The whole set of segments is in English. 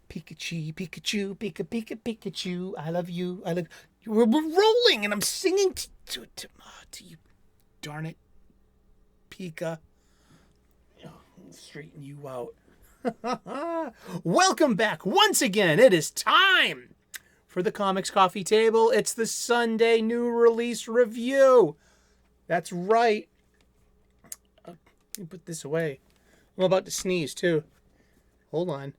Pikachu, Pikachu, Pika, Pika, Pikachu. I love you. I love. We're rolling, and I'm singing to you. Darn it, Pika. I'll straighten you out. Welcome back once again. It is time for the Comics Coffee Table. It's the Sunday new release review. That's right. Let me put this away. I'm about to sneeze too. Hold on.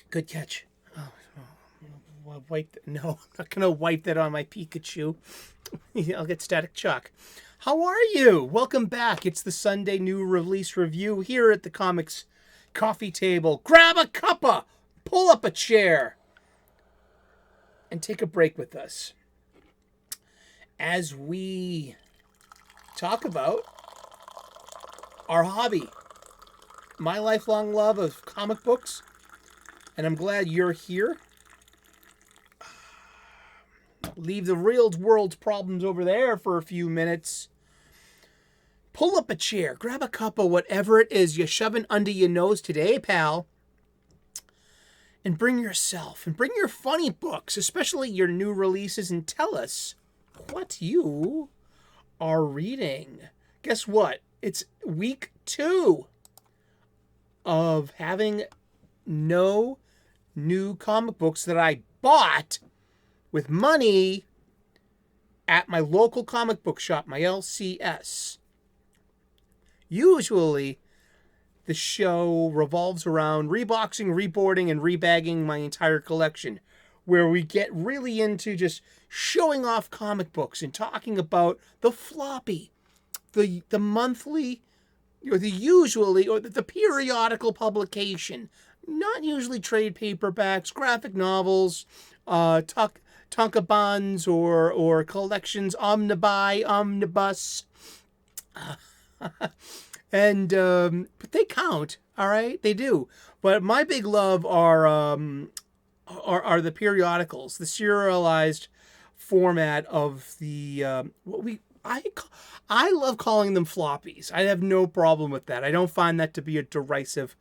Good catch. Wipe that. No, I'm not gonna wipe that on my Pikachu. I'll get static shock. How are you? Welcome back. It's the Sunday new release review here at the Comics Coffee Table. Grab a cuppa, pull up a chair, and take a break with us as we talk about our hobby, my lifelong love of comic books, and I'm glad you're here. Leave the real world problems over there for a few minutes. Pull up a chair, grab a cup of whatever it is you're shoving under your nose today, pal. And bring yourself, and bring your funny books, especially your new releases, and tell us what you are reading. Guess what? It's week 2 of having no new comic books that I bought with money at my local comic book shop, my LCS. Usually, the show revolves around reboxing, reboarding, and rebagging my entire collection, where we get really into just showing off comic books and talking about the floppy, the monthly, or the periodical publication, not usually trade paperbacks, graphic novels, tankobons or collections, omnibus, and but they count, all right, they do. But my big love are the periodicals, the serialized format of the I love calling them floppies. I have no problem with that. I don't find that to be a derisive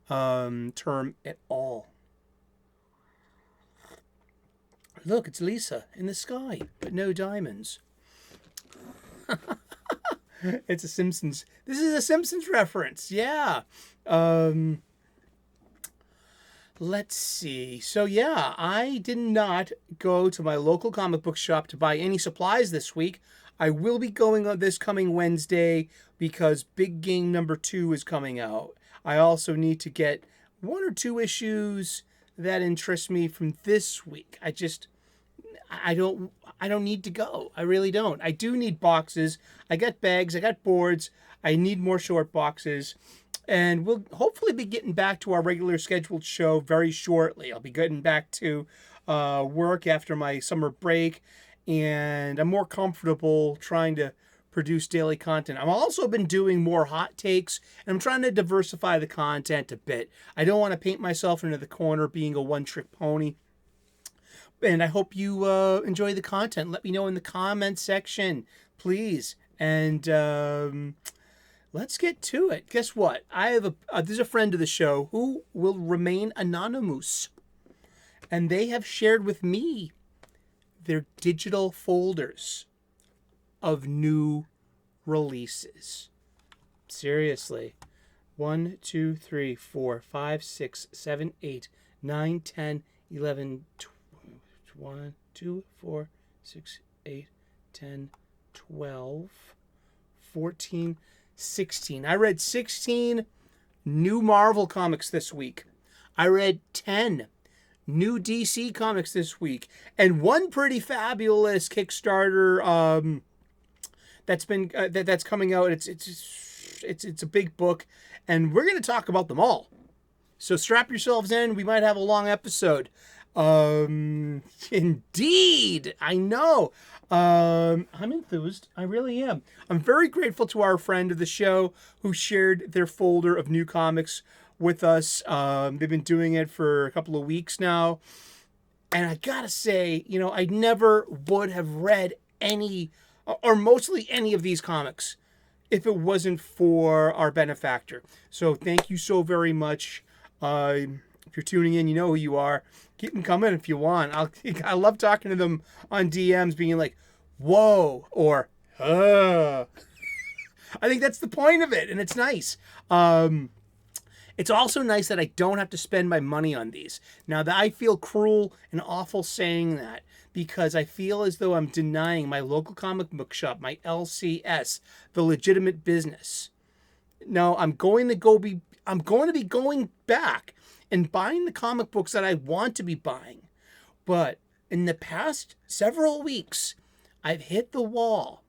term at all. Look, it's Lisa in the sky, but no diamonds. It's a Simpsons. This is a Simpsons reference. Yeah. Let's see. So yeah, I did not go to my local comic book shop to buy any supplies this week. I will be going on this coming Wednesday because Big Game number 2 is coming out. I also need to get 1 or 2 issues that interest me from this week. I don't need to go. I really don't. I do need boxes. I got bags. I got boards. I need more short boxes. And we'll hopefully be getting back to our regular scheduled show very shortly. I'll be getting back to work after my summer break, and I'm more comfortable trying to produce daily content. I've also been doing more hot takes, and I'm trying to diversify the content a bit. I don't want to paint myself into the corner being a one-trick pony. And I hope you enjoy the content. Let me know in the comment section, please. And let's get to it. Guess what? I have there's a friend of the show who will remain anonymous, and they have shared with me their digital folders of new releases. Seriously. 1, 2, 3, 4, 5, 6, 7, 8, 9, 10, 11, 1, 2, 4, 6, 8, 10, 12, 14, 16. I read 16 new Marvel comics this week. I read 10 new DC comics this week, and one pretty fabulous Kickstarter that's coming out. It's a big book, and we're going to talk about them all. So strap yourselves in. We might have a long episode. Indeed, I know. I'm enthused. I really am. I'm very grateful to our friend of the show who shared their folder of new comics with us. They've been doing it for a couple of weeks now. And I gotta say, I never would have read any, or mostly any of these comics if it wasn't for our benefactor. So thank you so very much. If you're tuning in, you know who you are. Keep them coming if you want. I love talking to them on DMs, being like, "Whoa," or "Uh." I think that's the point of it, and it's nice. It's also nice that I don't have to spend my money on these. Now, that I feel cruel and awful saying that, because I feel as though I'm denying my local comic book shop, my LCS, the legitimate business. No, I'm going to be going back and buying the comic books that I want to be buying. But in the past several weeks, I've hit the wall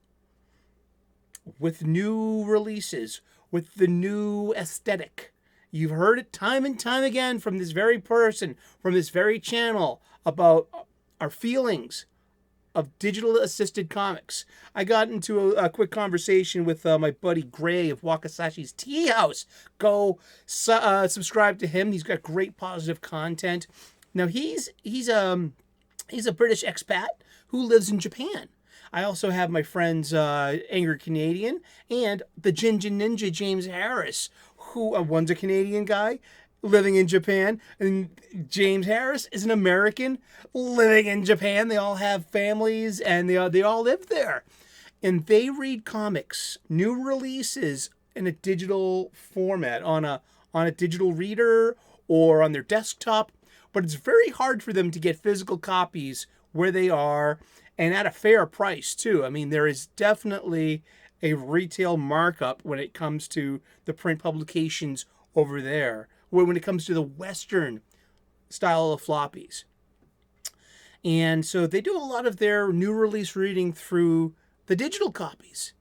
with new releases, with the new aesthetic. You've heard it time and time again from this very person, from this very channel, about our feelings of digital assisted comics. I got into a quick conversation with my buddy Gray of Wakasashi's Tea House. Go subscribe to him. He's got great positive content. Now he's a British expat who lives in Japan. I also have my friends Angry Canadian and the Jinjin Ninja James Harris, who one's a Canadian guy living in Japan, and James Harris is an American living in Japan. They all have families, and they all live there. And they read comics, new releases, in a digital format, on a digital reader or on their desktop. But it's very hard for them to get physical copies where they are, and at a fair price, too. I mean, there is definitely a retail markup when it comes to the print publications over there, when it comes to the Western style of floppies. And so they do a lot of their new release reading through the digital copies.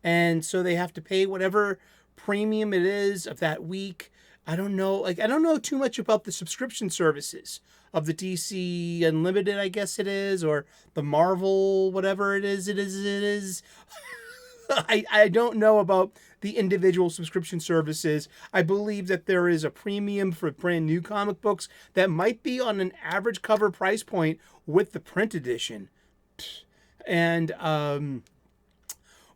And so they have to pay whatever premium it is of that week. I don't know too much about the subscription services of the DC Unlimited, I guess it is, or the Marvel, whatever it is. I don't know about the individual subscription services. I believe that there is a premium for brand new comic books that might be on an average cover price point with the print edition. And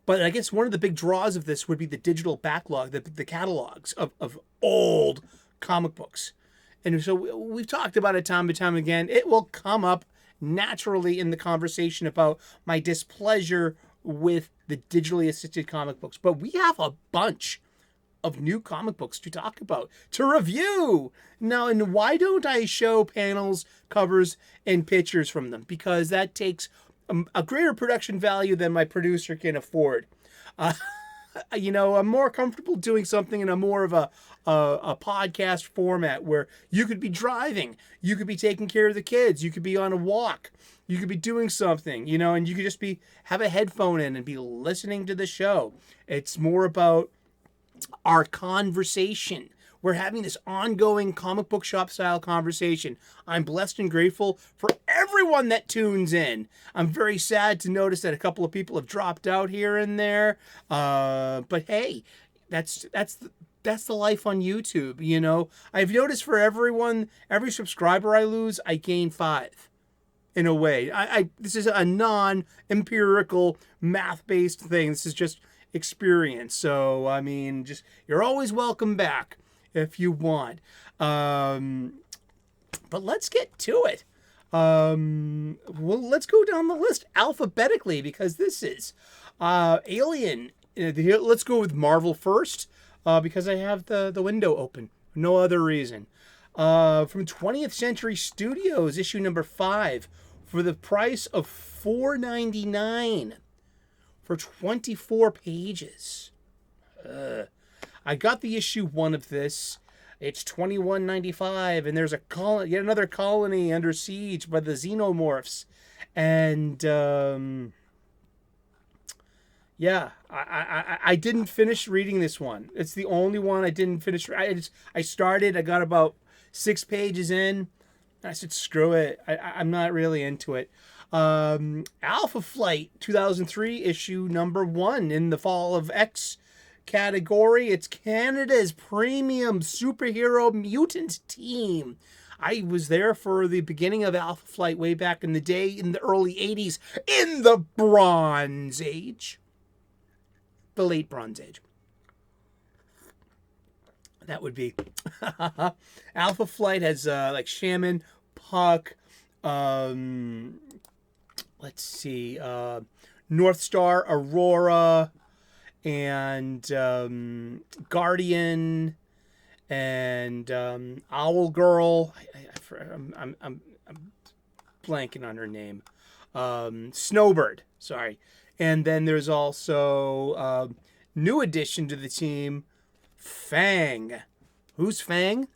but I guess one of the big draws of this would be the digital backlog, the catalogs of old comic books. And so we've talked about it time and time again. It will come up naturally in the conversation about my displeasure with the digitally assisted comic books. But we have a bunch of new comic books to talk about, to review. Now, and why don't I show panels, covers, and pictures from them? Because that takes a greater production value than my producer can afford. I'm more comfortable doing something in a more of a podcast format where you could be driving, you could be taking care of the kids, you could be on a walk, you could be doing something, and you could just have a headphone in and be listening to the show. It's more about our conversation. We're having this ongoing comic book shop style conversation. I'm blessed and grateful for everyone that tunes in. I'm very sad to notice that a couple of people have dropped out here and there. But hey, that's the life on YouTube. I've noticed for every subscriber I lose, I gain 5. In a way, this is a non-empirical math-based thing. This is just experience. So I mean, you're always welcome back if you want. But let's get to it. Let's go down the list alphabetically, because this is Alien. Let's go with Marvel first, because I have the window open. No other reason. From 20th Century Studios, issue number 5, for the price of $4.99 for 24 pages. I got the issue 1 of this. It's $21.95, and there's yet another colony under siege by the xenomorphs. And I didn't finish reading this one. It's the only one I didn't finish. I started. I got about 6 pages in. I said, screw it. I'm not really into it. Alpha Flight 2003 issue number 1 in the Fall of X category. It's Canada's premium superhero mutant team. I was there for the beginning of Alpha Flight way back in the day, in the early 80s, in the Bronze Age. the late Bronze Age. That would be Alpha Flight has like Shaman, Puck, let's see, North Star, Aurora, and Guardian, and Owl Girl. I'm blanking on her name. Snowbird, sorry. And then there's also new addition to the team, Fang. Who's Fang?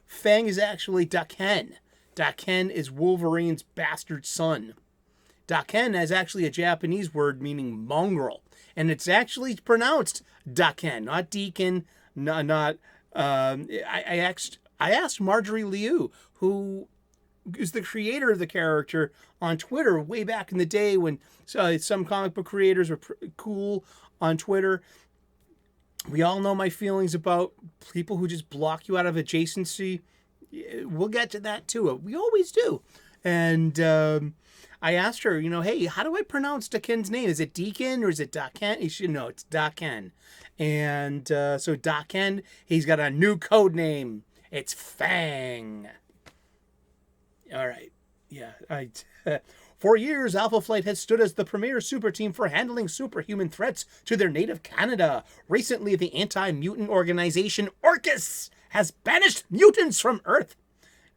Fang is actually Daken. Daken is Wolverine's bastard son. Daken is actually a Japanese word meaning mongrel. And it's actually pronounced Daken, not Deacon, not I asked Marjorie Liu, who is the creator of the character, on Twitter way back in the day when some comic book creators were cool on Twitter. We all know my feelings about people who just block you out of adjacency. We'll get to that too. We always do. And I asked her, hey, how do I pronounce Daken's name? Is it Deacon or is it Daken? You should know, it's Daken. And so Daken, he's got a new code name. It's Fang. All right. Yeah. For years, Alpha Flight has stood as the premier super team for handling superhuman threats to their native Canada. Recently, the anti-mutant organization Orcus has banished mutants from Earth,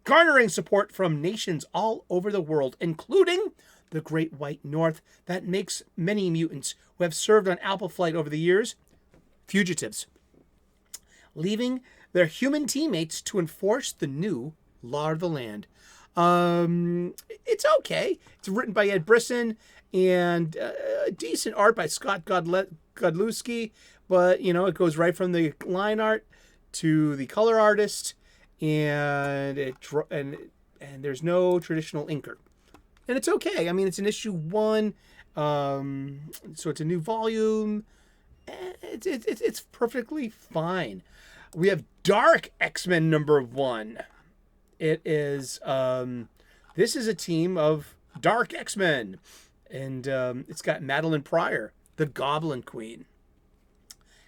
garnering support from nations all over the world, including the Great White North, that makes many mutants who have served on Alpha Flight over the years fugitives, leaving their human teammates to enforce the new law of the land. It's okay. It's written by Ed Brisson and decent art by Scott Godlewski, but it goes right from the line art to the color artist, and there's no traditional inker, and it's okay. I mean, it's an issue 1, so it's a new volume. It's perfectly fine. We have Dark X-Men #1. It is, this is a team of Dark X-Men, and it's got Madeline Pryor, the Goblin Queen,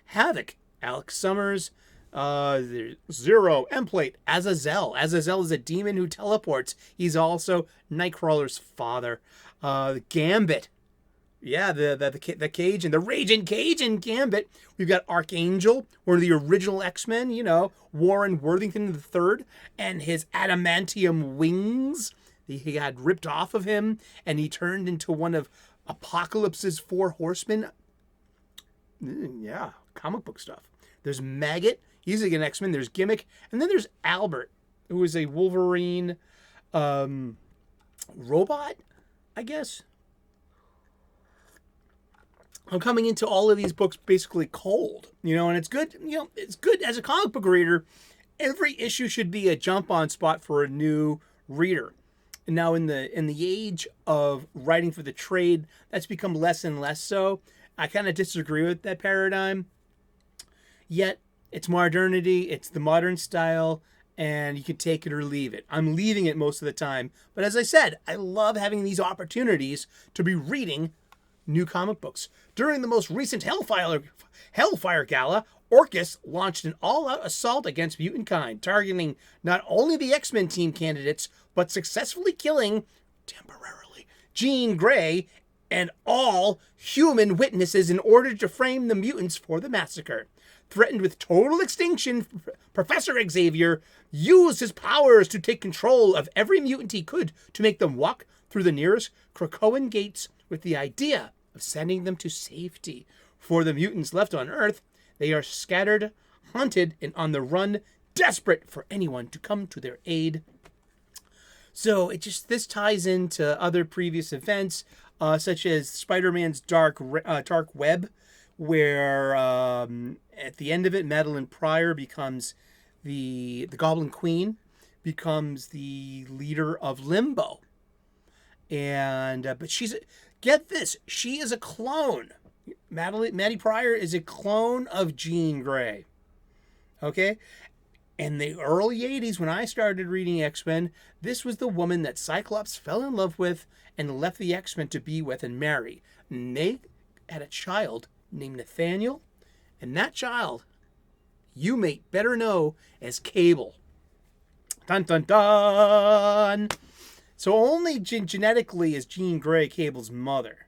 Havoc, Alex Summers, Zero, Emplate, Azazel. Azazel is a demon who teleports. He's also Nightcrawler's father. Gambit. Yeah, the Cajun, the Raging Cajun Gambit. We've got Archangel, one of the original X-Men, Warren Worthington III, and his adamantium wings. He had ripped off of him, and he turned into one of Apocalypse's 4 horsemen. Yeah, comic book stuff. There's Maggot. He's like an X-Men. There's Gimmick. And then there's Albert, who is a Wolverine robot, I guess. I'm coming into all of these books basically cold, and it's good. It's good as a comic book reader. Every issue should be a jump-on spot for a new reader. And now in the age of writing for the trade, that's become less and less so. I kind of disagree with that paradigm. Yet it's modernity, it's the modern style, and you can take it or leave it. I'm leaving it most of the time, but as I said, I love having these opportunities to be reading new comic books. During the most recent Hellfire Gala, Orcus launched an all-out assault against mutant kind, targeting not only the X-Men team candidates, but successfully killing, temporarily, Jean Grey and all human witnesses in order to frame the mutants for the massacre. Threatened with total extinction, Professor Xavier used his powers to take control of every mutant he could to make them walk through the nearest Krakoan gates with the idea of sending them to safety. For the mutants left on Earth, they are scattered, hunted, and on the run, desperate for anyone to come to their aid. So this ties into other previous events, such as Spider-Man's Dark Web, where at the end of it, Madeline Pryor becomes the Goblin Queen, becomes the leader of Limbo. And but get this, she is a clone. Maddie Pryor is a clone of Jean Grey. Okay? In the early 80s, when I started reading X-Men, this was the woman that Cyclops fell in love with and left the X-Men to be with and marry. And they had a child named Nathaniel, and that child you may better know as Cable. Dun dun dun! So only genetically is Jean Grey Cable's mother.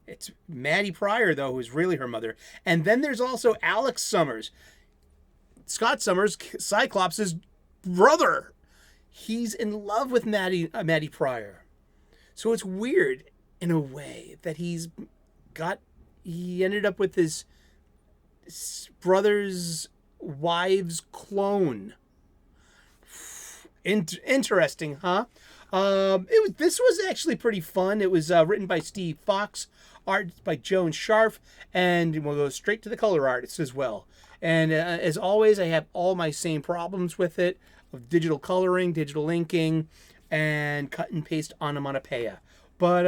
It's Maddie Pryor, though, who's really her mother. And then there's also Alex Summers, Scott Summers, Cyclops' brother. He's in love with Maddie Pryor. So it's weird, in a way, that he ended up with his brother's wife's clone. Interesting, huh? This was actually pretty fun. It was written by Steve Fox, art by Joan Sharf, and we'll go straight to the color artists as well. And as always, I have all my same problems with it, of digital coloring, digital inking, and cut and paste onomatopoeia. But,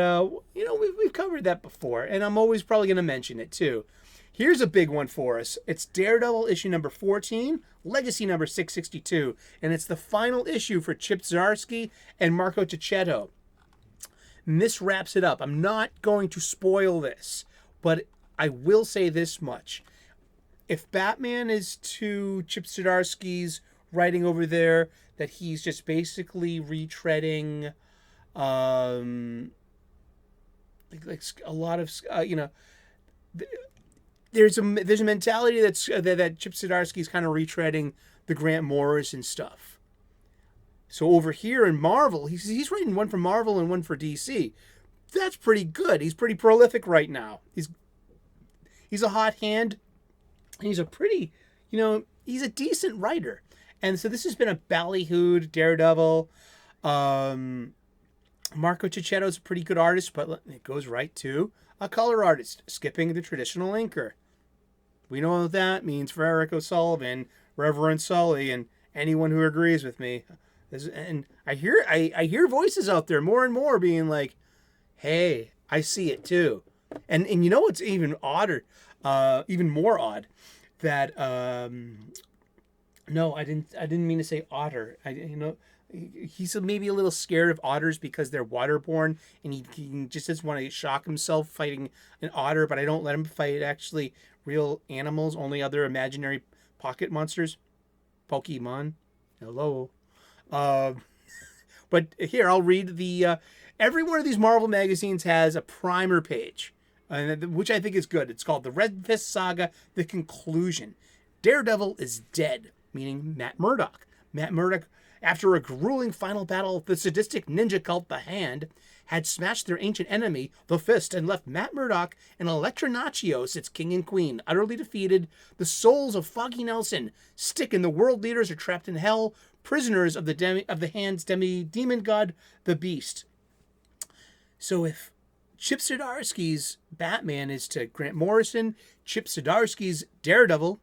we've covered that before, and I'm always probably going to mention it too. Here's a big one for us. It's Daredevil issue number 14, Legacy number 662, and it's the final issue for Chip Zdarsky and Marco Checchetto. And this wraps it up. I'm not going to spoil this, but I will say this much. If Batman is to Chip Zdarsky's writing over there that he's just basically retreading like a lot of, there's a mentality that Chip Zdarsky's kind of retreading the Grant Morrison stuff. So over here in Marvel, he's writing one for Marvel and one for DC. That's pretty good. He's pretty prolific right now. He's a hot hand. And he's a pretty, he's a decent writer. And so this has been a ballyhooed Daredevil. Marco Checchetto's a pretty good artist, but it goes right to a color artist, skipping the traditional inker. We know what that means for Eric O'Sullivan, Reverend Sully, and anyone who agrees with me. And I hear voices out there more and more being like, "Hey, I see it too." And you know what's even odder, even more odd, that no, I didn't mean to say otter. He's maybe a little scared of otters because they're waterborne, and he just doesn't want to shock himself fighting an otter, but I don't let him fight actually real animals, only other imaginary pocket monsters. Pokemon. Hello. But here, I'll read the... every one of these Marvel magazines has a primer page, which I think is good. It's called The Red Fist Saga, The Conclusion. Daredevil is dead, meaning Matt Murdock. Matt Murdock, after a grueling final battle with the sadistic ninja cult, The Hand, had smashed their ancient enemy, the Fist, and left Matt Murdock and Elektra Natchios, its king and queen, utterly defeated. The souls of Foggy Nelson, Stick, and the world leaders are trapped in hell, prisoners of the Hand's demon god, the Beast. So if Chip Zdarsky's Batman is to Grant Morrison, Chip Zdarsky's Daredevil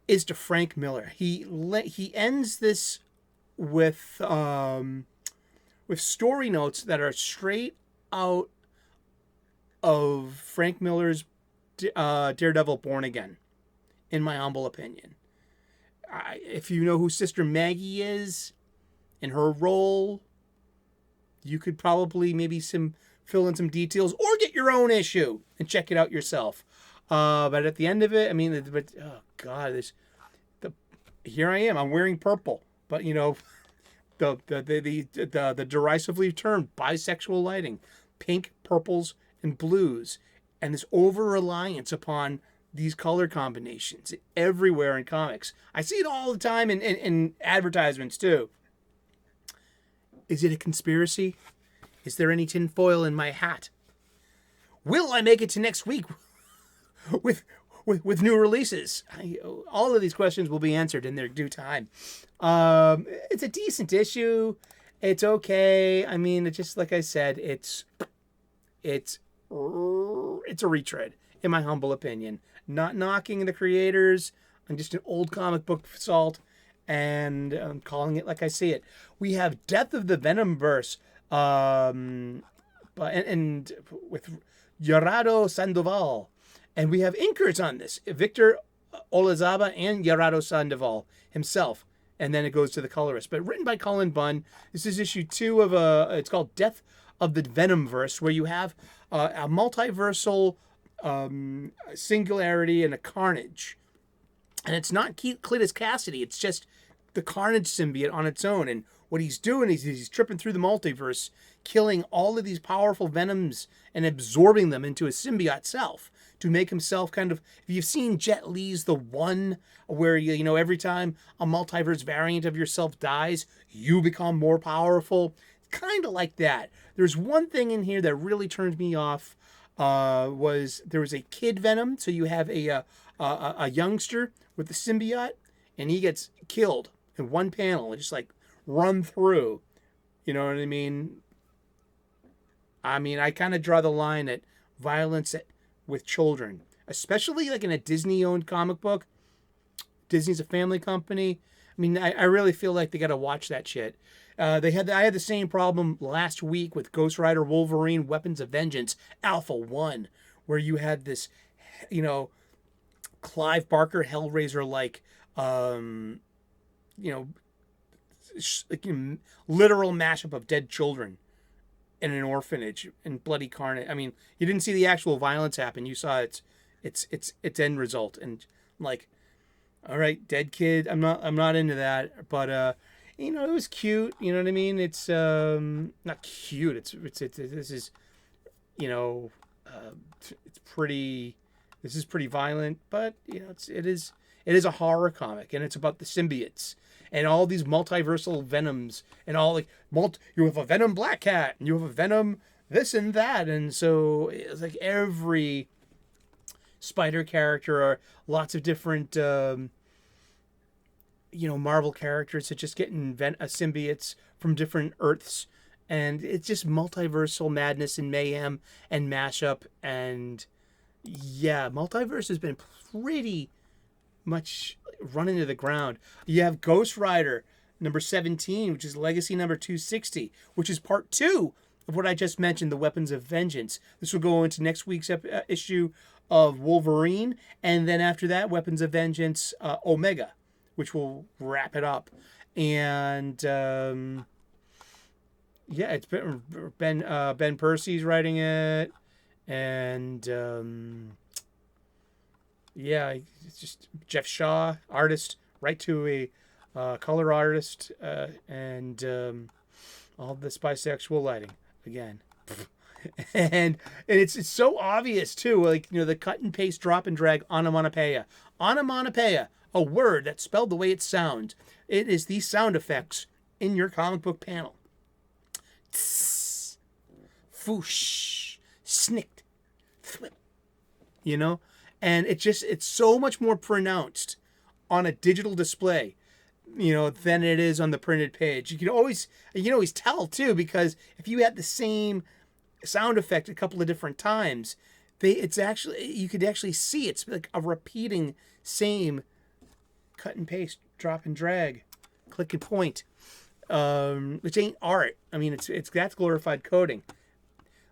is to Frank Miller. He ends this with story notes that are straight out of Frank Miller's Daredevil Born Again, in my humble opinion. If you know who Sister Maggie is and her role, you could probably maybe fill in some details or get your own issue and check it out yourself. But at the end of it, oh God, here I am. I'm wearing purple, but the derisively termed bisexual lighting, pink, purples, and blues, and this over-reliance upon these color combinations everywhere in comics. I see it all the time in advertisements too. Is it a conspiracy? Is there any tinfoil in my hat? Will I make it to next week with new releases? All of these questions will be answered in their due time. It's a decent issue. It's okay. It's just like I said. It's a retread, in my humble opinion. Not knocking the creators. I'm just an old comic book salt, and I'm calling it like I see it. We have Death of the Venomverse, and with Gerardo Sandoval. And we have inkers on this, Victor Olazaba and Gerardo Sandoval himself. And then it goes to the colorist. But written by Colin Bunn. This is issue 2 of it's called Death of the Venomverse, where you have a multiversal Singularity and a Carnage. And it's not Cletus Cassidy. It's just the Carnage symbiote on its own. And what he's doing is he's tripping through the multiverse, killing all of these powerful Venoms and absorbing them into his symbiote self to make himself kind of... If you've seen Jet Li's The One, where, you know, every time a multiverse variant of yourself dies, you become more powerful. Kind of like that. There's one thing in here that really turned me off. There was a kid Venom, so you have a youngster with the symbiote, and he gets killed in one panel, and just like run through. You know what I mean? I kind of draw the line at violence with children, especially like in a Disney-owned comic book. Disney's a family company. I mean, I really feel like they got to watch that shit. I had the same problem last week with Ghost Rider Wolverine Weapons of Vengeance Alpha 1, where you had this, you know, Clive Barker Hellraiser like, literal mashup of dead children in an orphanage and bloody carnage. I mean, you didn't see the actual violence happen. You saw its end result, and like, all right, dead kid. I'm not into that, but you know, it was cute. You know what I mean? It's not cute. This is, you know, it's pretty. This is pretty violent, but you know, it is a horror comic, and it's about the symbiotes and all these multiversal Venoms and all like you have a Venom Black Cat and you have a Venom this and that, and so it's like every Spider character are lots of different Marvel characters that just get symbiotes from different Earths, and it's just multiversal madness and mayhem and mashup. And yeah, multiverse has been pretty much run into the ground. You have Ghost Rider number 17, which is Legacy number 260, which is part 2 of what I just mentioned, the Weapons of Vengeance. This will go into next week's issue of Wolverine, and then after that, Weapons of Vengeance Omega, which will wrap it up. And it's Ben Percy's writing it, and it's just Jeff Shaw, artist, right to a color artist, and all this bisexual lighting again. and it's so obvious too, like, you know, the cut and paste, drop and drag onomatopoeia. Onomatopoeia, a word that's spelled the way it sounds. It is these sound effects in your comic book panel. Tss, foosh, snicked, thwip, you know? And it's so much more pronounced on a digital display, you know, than it is on the printed page. You can always tell too, because if you had the same sound effect a couple of different times, you could actually see it's like a repeating same cut and paste, drop and drag, click and point, which ain't art. I mean, that's glorified coding.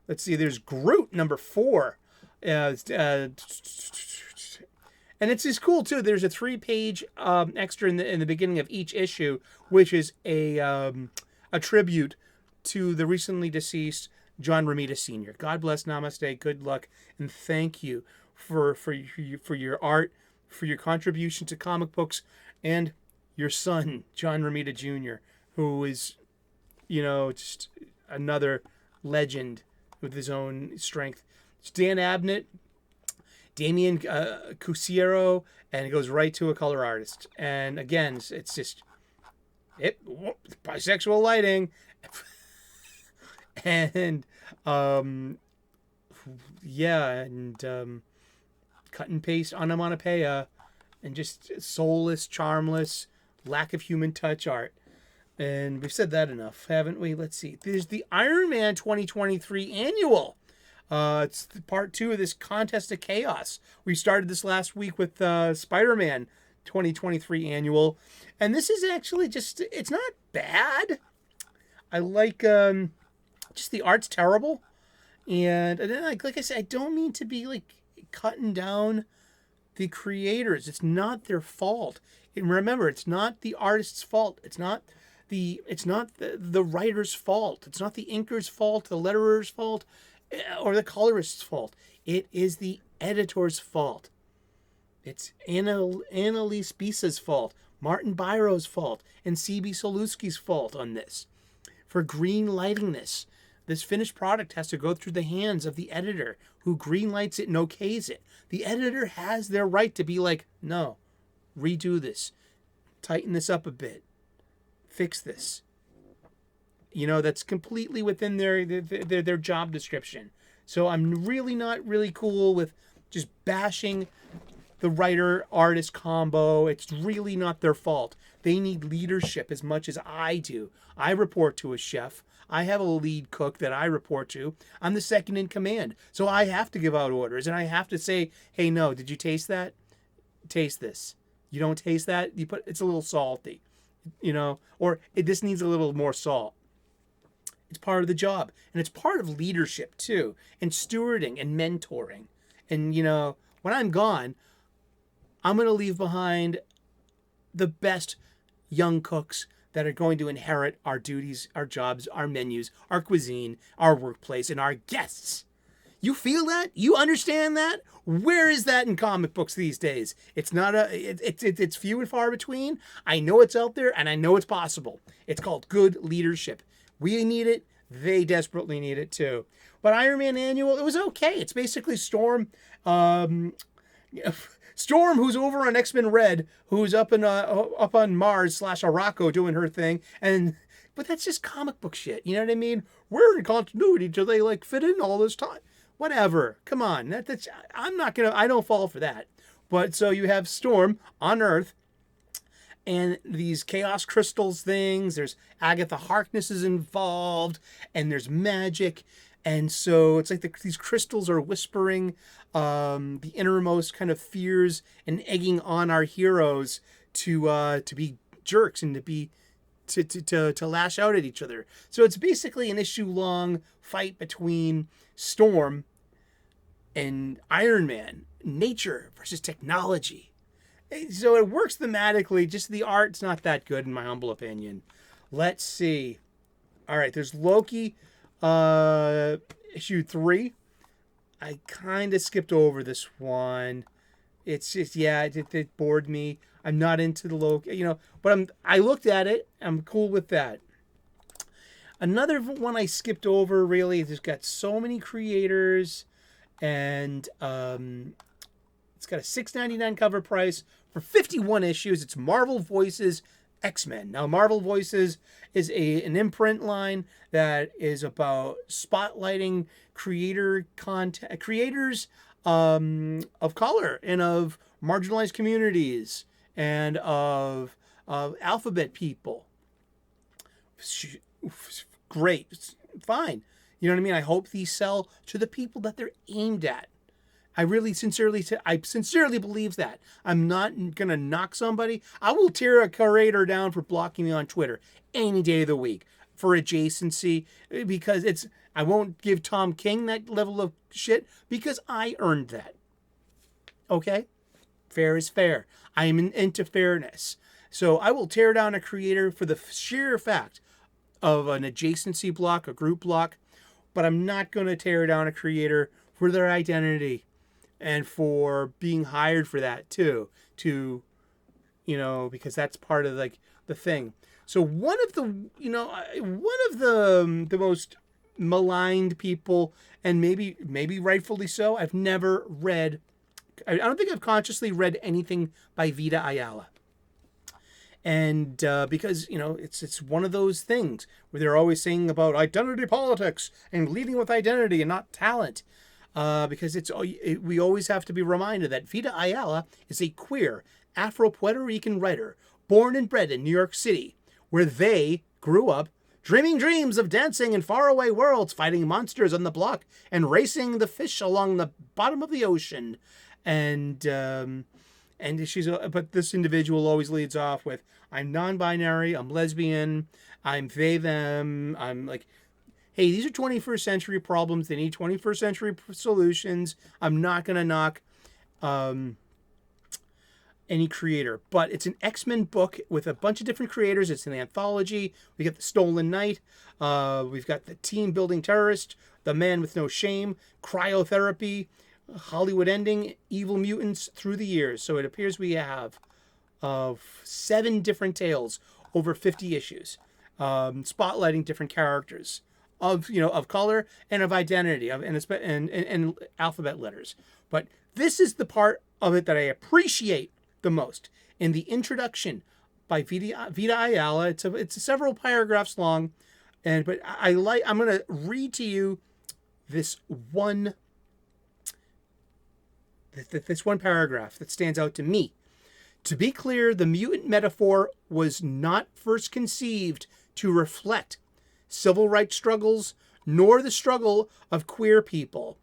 Let's see. There's Groot number 4. And it's just cool too. There's a 3-page extra in the beginning of each issue, which is a tribute to the recently deceased John Romita Sr. God bless, namaste, good luck, and thank you for your art, for your contribution to comic books, and your son John Romita Jr., who is, you know, just another legend with his own strength. It's Dan Abnett, Damian Cusiero, and it goes right to a color artist. And again, it's just bisexual lighting, and cut and paste onomatopoeia, and just soulless, charmless, lack of human touch art. And we've said that enough, haven't we? Let's see. There's the Iron Man 2023 annual. It's part 2 of this Contest of Chaos. We started this last week with Spider-Man 2023 annual. And this is actually it's not bad. I like, just the art's terrible. And then, like I said, I don't mean to be like cutting down the creators. It's not their fault. And remember, it's not the artist's fault. It's not the writer's fault. It's not the inker's fault, the letterer's fault, or the colorist's fault. It is the editor's fault. It's Annalise Bisa's fault, Martin Byro's fault, and C.B. Saluski's fault on this. For green lighting this finished product has to go through the hands of the editor, who green lights it and okays it. The editor has their right to be like, no, redo this, tighten this up a bit, fix this. That's completely within their job description. So I'm really not really cool with just bashing the writer-artist combo. It's really not their fault. They need leadership as much as I do. I report to a chef. I have a lead cook that I report to. I'm the second in command. So I have to give out orders, and I have to say, hey, no, did you taste that? Taste this. You don't taste that? It's a little salty, or this needs a little more salt. It's part of the job, and it's part of leadership too, and stewarding and mentoring. And when I'm gone, I'm going to leave behind the best young cooks that are going to inherit our duties, our jobs, our menus, our cuisine, our workplace, and our guests. You feel that? You understand that? Where is that in comic books these days? It's not it's few and far between. I know it's out there, and I know it's possible. It's called good leadership. We need it. They desperately need it too. But Iron Man Annual, it was okay. It's basically Storm. Storm, who's over on X-Men Red, who's up on Mars / Arakko doing her thing, but that's just comic book shit. You know what I mean? Where in continuity do they fit in all this time? Whatever. Come on. I don't fall for that. But so you have Storm on Earth, and these Chaos Crystals things. There's Agatha Harkness is involved, and there's magic. And so it's like these crystals are whispering the innermost kind of fears and egging on our heroes to be jerks and to lash out at each other. So it's basically an issue-long fight between Storm and Iron Man, nature versus technology. So it works thematically, just the art's not that good in my humble opinion. Let's see. All right, there's Loki, issue 3. I kind of skipped over this one. It's just, it bored me. I'm not into the Loki, but I looked at it. I'm cool with that. Another one I skipped over, really, there's got so many creators, and it's got a $6.99 cover price for 51 issues. It's Marvel Voices X-Men. Now, Marvel Voices is an imprint line that is about spotlighting creators of color and of marginalized communities and of alphabet people. Great. Fine. You know what I mean? I hope these sell to the people that they're aimed at. I sincerely believe that. I'm not going to knock somebody. I will tear a curator down for blocking me on Twitter any day of the week for adjacency, because I won't give Tom King that level of shit because I earned that. Okay? Fair is fair. I am into fairness. So I will tear down a creator for the sheer fact of an adjacency block, a group block, but I'm not going to tear down a creator for their identity and for being hired for that too, because that's part of the thing. So one of the most maligned people, and maybe rightfully so, I've never read. I don't think I've consciously read anything by Vita Ayala. And because, it's one of those things where they're always saying about identity politics and leading with identity and not talent. Because we always have to be reminded that Vita Ayala is a queer Afro-Puerto Rican writer born and bred in New York City, where they grew up dreaming dreams of dancing in faraway worlds, fighting monsters on the block, and racing the fish along the bottom of the ocean. And but this individual always leads off with, I'm non-binary, I'm lesbian, I'm they, them, I'm like, hey, these are 21st century problems. They need 21st century solutions. I'm not going to knock any creator. But it's an X-Men book with a bunch of different creators. It's an anthology. We got the Stolen Knight. We've got the Team Building Terrorist, The Man with No Shame, Cryotherapy, Hollywood ending, evil mutants through the years. So it appears we have of 7 different tales over 50 issues, spotlighting different characters of color and of identity and alphabet letters. But this is the part of it that I appreciate the most. In the introduction by Vita Ayala, it's several paragraphs long, I'm going to read to you this one paragraph that stands out to me. To be clear, the mutant metaphor was not first conceived to reflect civil rights struggles, nor the struggle of queer people,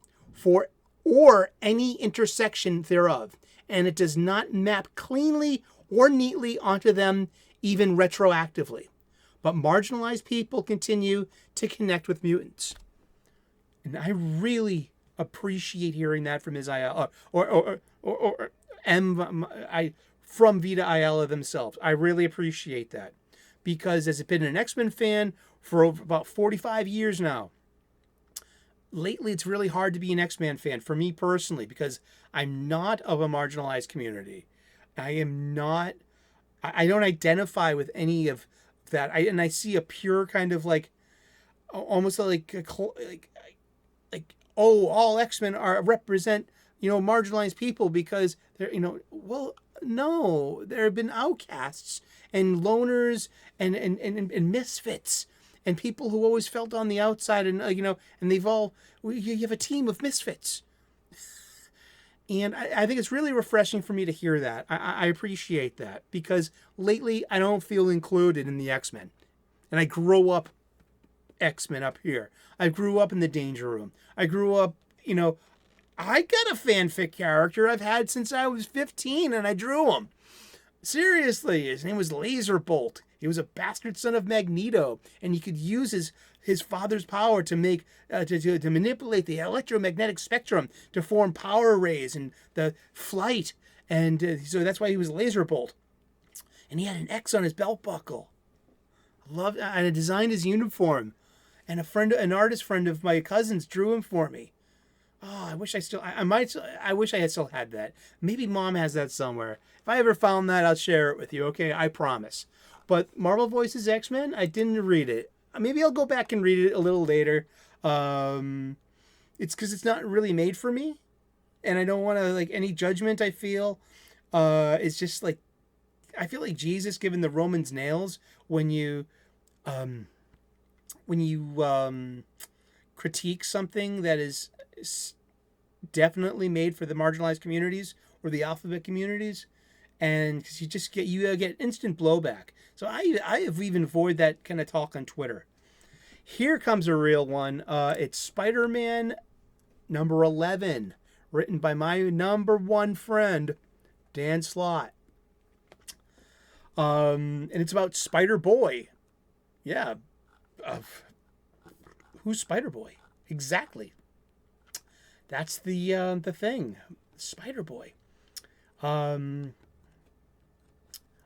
or any intersection thereof, and it does not map cleanly or neatly onto them, even retroactively. But marginalized people continue to connect with mutants. And I really appreciate hearing that from Ayala, from Vita Ayala themselves. I really appreciate that, because as I've been an X-Men fan for about 45 years now, lately it's really hard to be an X-Men fan for me personally, because I'm not of a marginalized community. I don't identify with any of that. I see a pure kind of almost all X-Men represent marginalized people because they're well, no, there have been outcasts and loners and misfits and people who always felt on the outside, and and you have a team of misfits. And I think it's really refreshing for me to hear that. I appreciate that, because lately I don't feel included in the X-Men. And I grew up X-Men up here. I grew up in the Danger Room. I grew up, I got a fanfic character I've had since I was 15, and I drew him. Seriously, his name was Laserbolt. He was a bastard son of Magneto, and he could use his father's power to make to manipulate the electromagnetic spectrum to form power rays and the flight, and so that's why he was Laserbolt. And he had an X on his belt buckle. And I designed his uniform, and an artist friend of my cousin's drew him for me. Oh, I wish I wish I had still had that. Maybe Mom has that somewhere. If I ever found that, I'll share it with you. Okay, I promise. But Marvel Voices X-Men, I didn't read it. Maybe I'll go back and read it a little later. It's because it's not really made for me, and I don't want to any judgment. I feel, it's just I feel like Jesus giving the Romans nails when you critique something that is definitely made for the marginalized communities or the alphabet communities, and because you get instant blowback. So I have even avoided that kind of talk on Twitter. Here comes a real one. It's Spider-Man number 11, written by my number one friend, Dan Slott. And it's about Spider-Boy. Yeah. Who's Spider-Boy? Exactly. That's the thing. Spider-Boy. I'll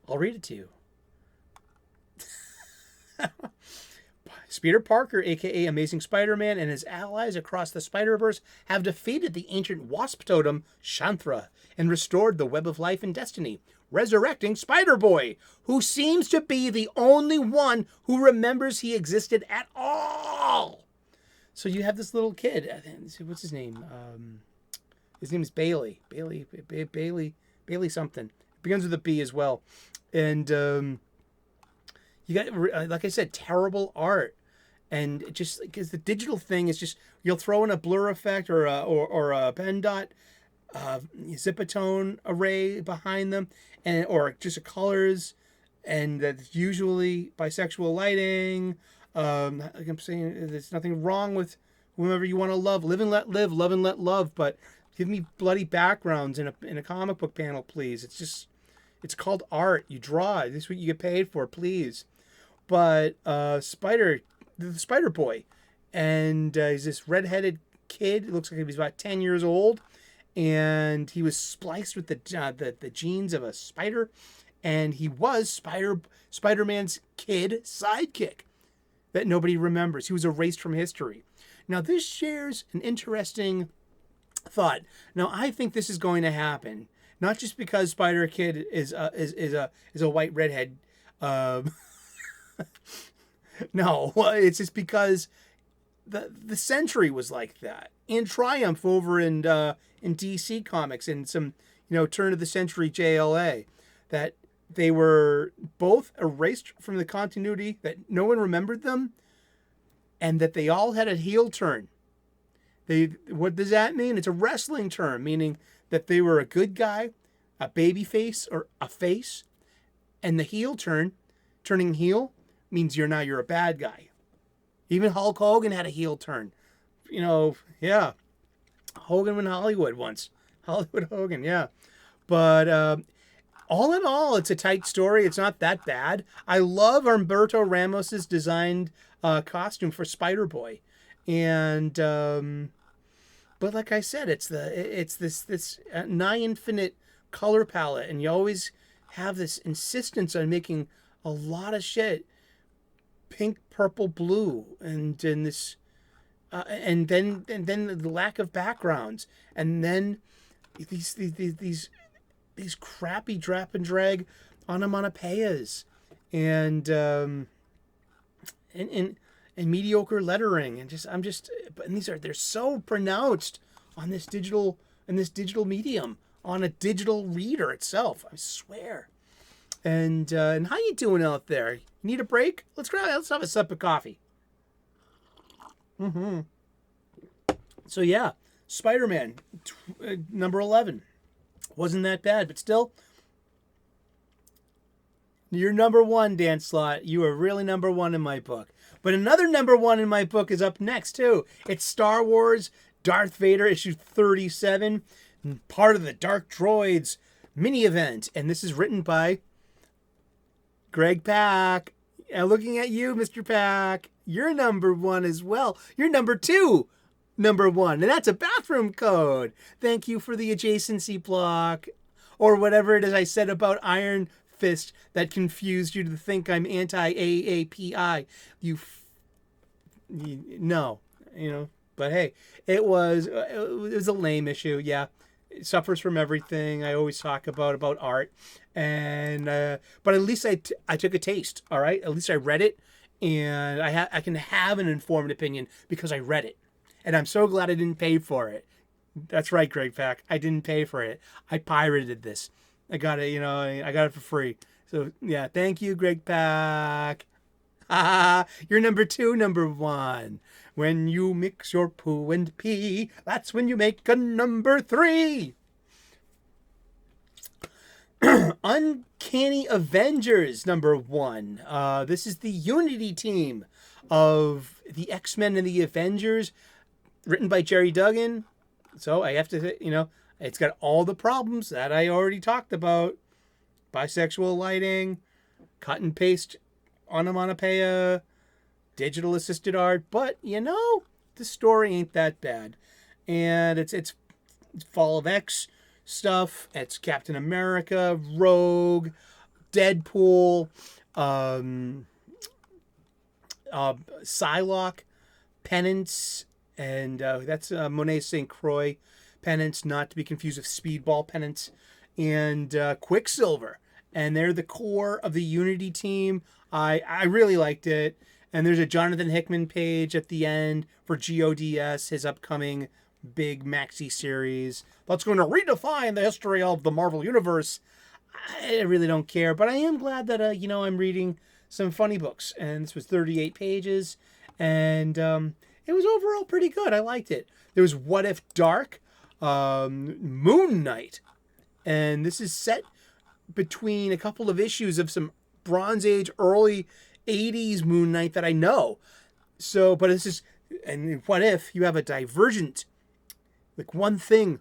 read it to you. Peter Parker, a.k.a. Amazing Spider-Man, and his allies across the Spider-Verse have defeated the ancient wasp totem, Chanthra, and restored the web of life and destiny, resurrecting Spider-Boy, who seems to be the only one who remembers he existed at all. So you have this little kid. What's his name? His name is Bailey. Bailey something. It begins with a B as well. And you got, like I said, terrible art. And just because the digital thing is just, you'll throw in a blur effect or a pen dot zipatone array behind them, or just a colors, and that's usually bisexual lighting. Like I'm saying, there's nothing wrong with whomever you want to love. Live and let live, love and let love, but give me bloody backgrounds in a comic book panel, please. It's called art. You draw. This is what you get paid for, please. But the Spider-Boy, and he's this redheaded kid. It looks like he was about 10 years old, and he was spliced with the genes of a spider, and he was Spider-Man's kid sidekick that nobody remembers. He was erased from history. Now, this shares an interesting thought, now I think this is going to happen, not just because Spider Kid is a white redhead. Um, no, it's just because the Century was like that, and Triumph over in DC Comics, and some turn of the century JLA, that they were both erased from the continuity, that no one remembered them, and that they all had a heel turn. What does that mean? It's a wrestling term, meaning that they were a good guy, a baby face, or a face, and the heel turning heel, means you're a bad guy. Even Hulk Hogan had a heel turn. Yeah. Hogan in Hollywood once. Hollywood Hogan, yeah. But all in all, it's a tight story. It's not that bad. I love Humberto Ramos's designed costume for Spider-Boy. And but like I said, it's this nigh infinite color palette, and you always have this insistence on making a lot of shit pink, purple, blue, and this and then the lack of backgrounds, and then these crappy drap and drag onomatopoeias, and mediocre lettering, and they're so pronounced on this digital medium, on a digital reader itself. I swear. And how you doing out there? You need a break? Let's have a sip of coffee. So yeah, Spider-Man number 11 wasn't that bad, but still, you're number one, Dan Slott. You are really number one in my book. But another number one in my book is up next too. It's Star Wars Darth Vader issue 37, part of the Dark Droids mini event, and this is written by Greg Pak. And looking at you, Mr. Pak, you're number one as well. You're number two, number one, and that's a bathroom code. Thank you for the adjacency block, or whatever it is I said about Iron Fist that confused you to think I'm anti-AAPI. No, but hey, it was a lame issue. Yeah, it suffers from everything I always talk about art, and but at least I took a taste. All right, at least I read it, and I can have an informed opinion because I read it, and I'm so glad I didn't pay for it. That's right, Greg Pak. I didn't pay for it. I pirated this. I got it. I got it for free. So yeah, thank you, Greg Pak. You're number two, number one. When you mix your poo and pee, that's when you make a number three. Uncanny Avengers number one. This is the Unity team of the X-Men and the Avengers, written by Jerry Duggan. So I have to, it's got all the problems that I already talked about. Bisexual lighting, cut and paste onomatopoeia, digital assisted art, but the story ain't that bad. And it's Fall of X stuff. It's Captain America, Rogue, Deadpool, Psylocke, Penance, and that's Monet St. Croix Penance, not to be confused with Speedball Penance, and Quicksilver. And they're the core of the Unity team. I really liked it. And there's a Jonathan Hickman page at the end for GODS, his upcoming big maxi series that's going to redefine the history of the Marvel Universe. I really don't care, but I am glad that I'm reading some funny books, and this was 38 pages, and it was overall pretty good. I liked it. There was What If Dark, Moon Knight, and this is set between a couple of issues of some Bronze Age, early 80s Moon Knight that I know. So, but this is, and what if you have a divergent, like one thing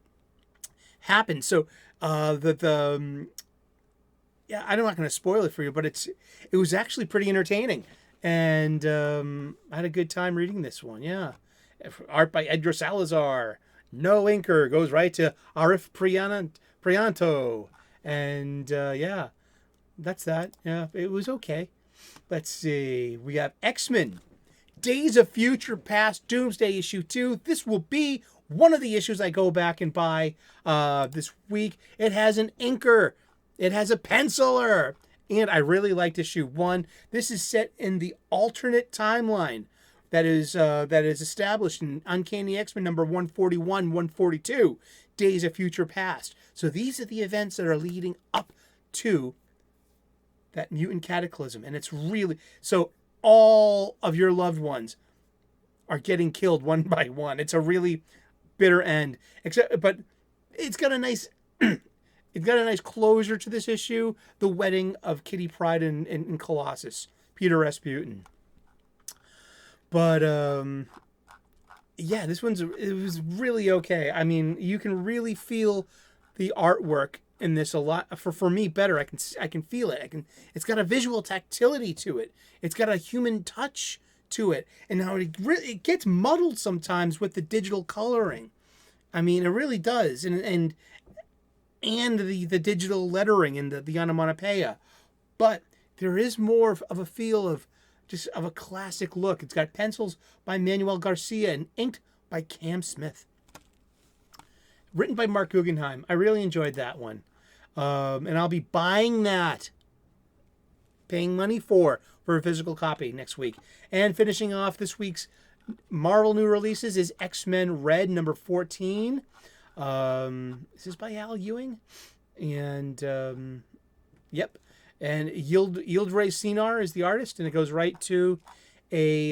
happens. So, yeah, I'm not going to spoil it for you, but it was actually pretty entertaining, and I had a good time reading this one. Yeah, art by Edgar Salazar. No inker, goes right to Arif Prianto, and yeah, that's that. Yeah, it was okay. Let's see. We have X-Men, Days of Future Past, Doomsday issue 2. This will be One of the issues I go back and buy this week, it has an inker. It has a penciler. And I really liked issue 1. This is set in the alternate timeline that is established in Uncanny X-Men number 141, 142, Days of Future Past. So these are the events that are leading up to that mutant cataclysm. And it's really... So all of your loved ones are getting killed one by one. It's a really bitter end. But it's got a nice... It's got a nice closure to this issue. The wedding of Kitty Pryde and Colossus. Peter Rasputin. But, yeah, it was really okay. I mean, you can really feel the artwork in this a lot. For me, better. I can feel it. It's got a visual tactility to it. It's got a human touch to it. And now it gets muddled sometimes with the digital coloring. I mean, it really does. And the digital lettering and the onomatopoeia. But there is more of a feel of a classic look. It's got pencils by Manuel Garcia and inked by Cam Smith. Written by Mark Guggenheim. I really enjoyed that one. And I'll be buying that. Paying money for a physical copy next week. And finishing off this week's Marvel new releases is X-Men Red number 14. This is by Al Ewing. And, yep. And Yildiray Cinar is the artist, and it goes right to a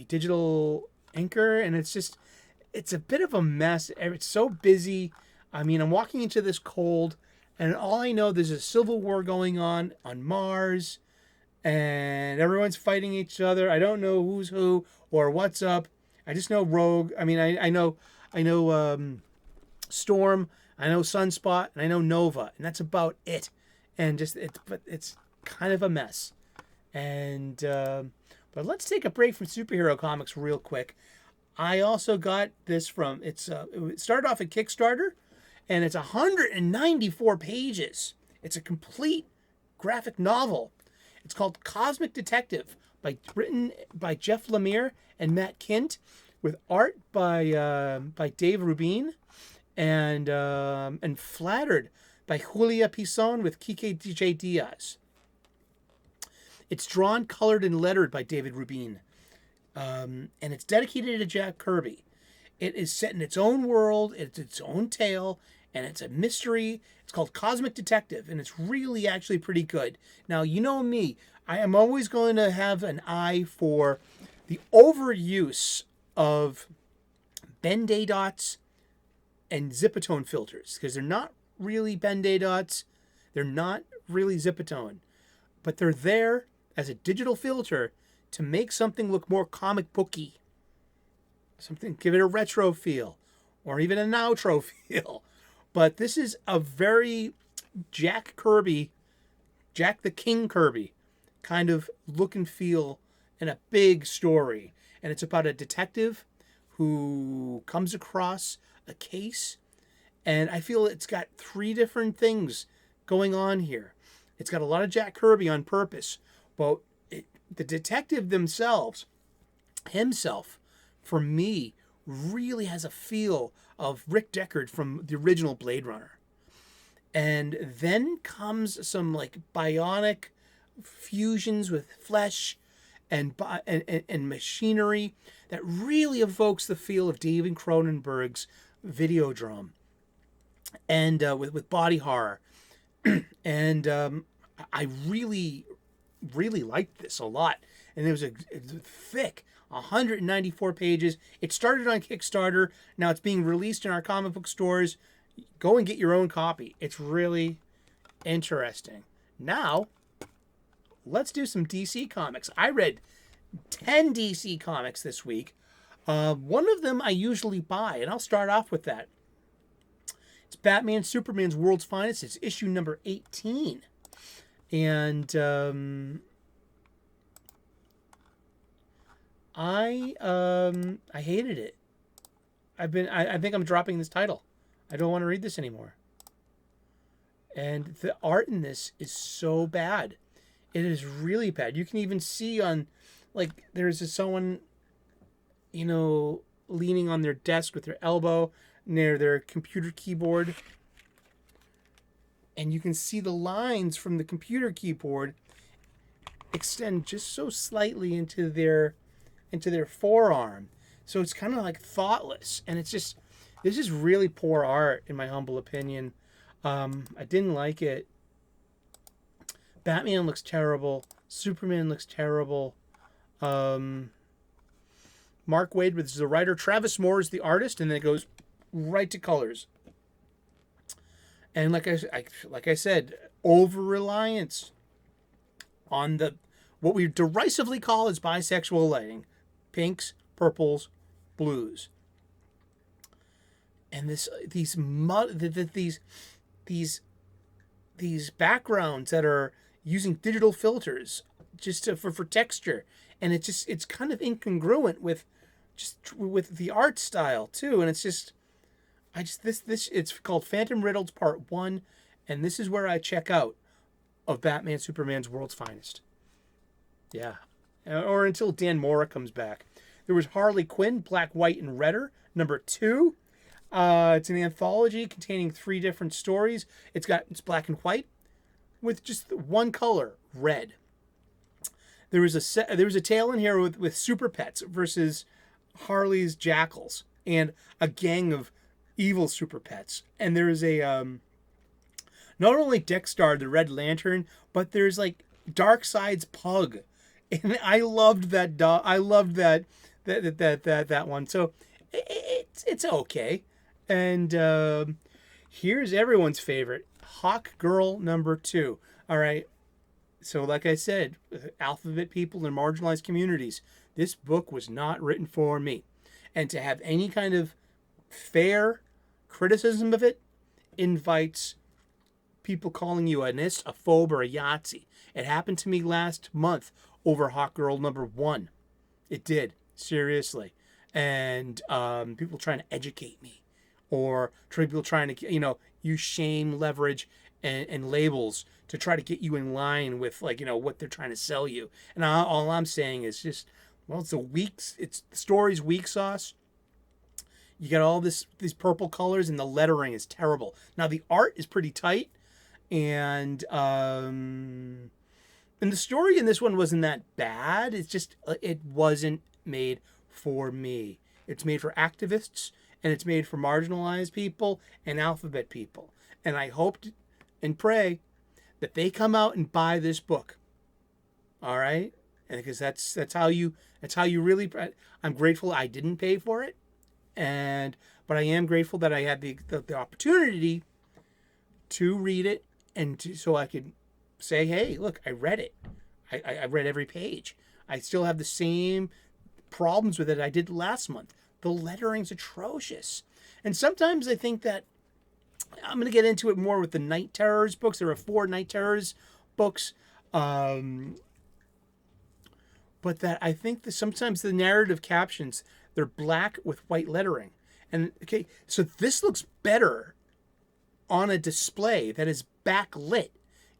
digital inker, and it's a bit of a mess. It's so busy. I mean, I'm walking into this cold, and all I know, there's a civil war going on Mars, and everyone's fighting each other. I don't know who's who or what's up. I just know Rogue. I mean, I know Storm, I know Sunspot, and I know Nova, and that's about it. And but it's kind of a mess. And but let's take a break from superhero comics real quick. I also got this from it started off at Kickstarter, and it's 194 pages. It's a complete graphic novel. It's called Cosmic Detective, written by Jeff Lemire and Matt Kint, with art by Dave Rubin, and flattered by Julia Pison with Kike DJ Diaz. It's drawn, colored, and lettered by David Rubin. And it's dedicated to Jack Kirby. It is set in its own world, it's its own tale, and it's a mystery. It's called Cosmic Detective, and it's really actually pretty good. Now, you know me, I am always going to have an eye for the overuse of Ben-Day dots and Zipatone filters, because they're not really Ben-Day dots, they're not really Zipatone, but they're there as a digital filter to make something look more comic booky. Something, give it a retro feel, or even a nowtro feel. But this is a very Jack the King Kirby kind of look and feel, and a big story. And it's about a detective who comes across a case, and I feel it's got 3 different things going on here. It's got a lot of Jack Kirby on purpose, but the detective himself, for me, really has a feel of Rick Deckard from the original Blade Runner. And then comes some like bionic fusions with flesh and machinery that really evokes the feel of David Cronenberg's Videodrome, and with body horror. And I really liked this a lot. And it was a thick 194 pages. It started on Kickstarter. Now it's being released in our comic book stores. Go and get your own copy. It's really interesting. Now, let's do some DC comics. I read 10 DC comics this week. One of them I usually buy, and I'll start off with that. It's Batman Superman's World's Finest. It's issue number 18. And I hated it. I think I'm dropping this title. I don't want to read this anymore. And the art in this is so bad. It is really bad. You can even see on, like, there's someone, leaning on their desk with their elbow near their computer keyboard. And you can see the lines from the computer keyboard extend just so slightly into their forearm. So it's kind of like thoughtless. And it's just, this is really poor art, in my humble opinion. I didn't like it. Batman looks terrible. Superman looks terrible. Mark Waid is the writer. Travis Moore is the artist, and then it goes right to colors. And like I said, over-reliance on what we derisively call as bisexual lighting. Pinks, purples, blues. And these backgrounds that are using digital filters just for texture, and it's kind of incongruent with the art style too. And it's just it's called Phantom Riddles Part 1, and this is where I check out of Batman Superman's World's Finest. Yeah, or until Dan Mora comes back. There was Harley Quinn, Black, White, and Redder, number 2. It's an anthology containing 3 different stories. It's black and white with just one color, red. There was a tale in here with Super Pets versus Harley's Jackals and a gang of evil Super Pets. And there is a not only Dexter the Red Lantern, but there's like Darkseid's pug, and I loved that dog. I loved that one. So it's okay. And here's everyone's favorite, Hawk Girl number 2. All right. So like I said, alphabet people and marginalized communities, this book was not written for me. And to have any kind of fair criticism of it invites people calling you a nist, a phobe, or a Yahtzee. It happened to me last month over Hawk Girl number 1. It did, seriously. And people trying to educate me, or people trying to, use shame, leverage, and labels to try to get you in line with, what they're trying to sell you. And all I'm saying is just, it's the story's weak sauce. You got all these purple colors, and the lettering is terrible. Now the art is pretty tight, and the story in this one wasn't that bad. It's just it wasn't made for me. It's made for activists, and it's made for marginalized people and alphabet people. And I hope and pray that they come out and buy this book. All right, and because that's how you really. I'm grateful I didn't pay for it. But I am grateful that I had the opportunity to read it, and so I could say, hey, look, I read it. I read every page. I still have the same problems with it I did last month. The lettering's atrocious. And sometimes I think that I'm going to get into it more with the Night Terrors books. There are 4 Night Terrors books. But that I think that sometimes the narrative captions, they're black with white lettering. And okay, so this looks better on a display that is backlit.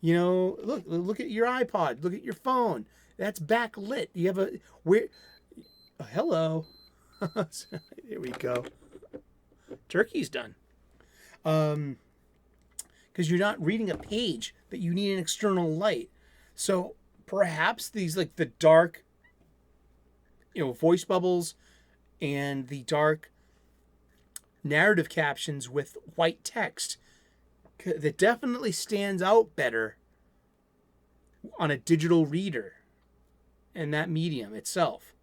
Look at your iPod, look at your phone. That's backlit. You have hello. Here we go. Turkey's done. Because you're not reading a page that you need an external light. So perhaps these, like the dark, voice bubbles and the dark narrative captions with white text, that definitely stands out better on a digital reader and that medium itself.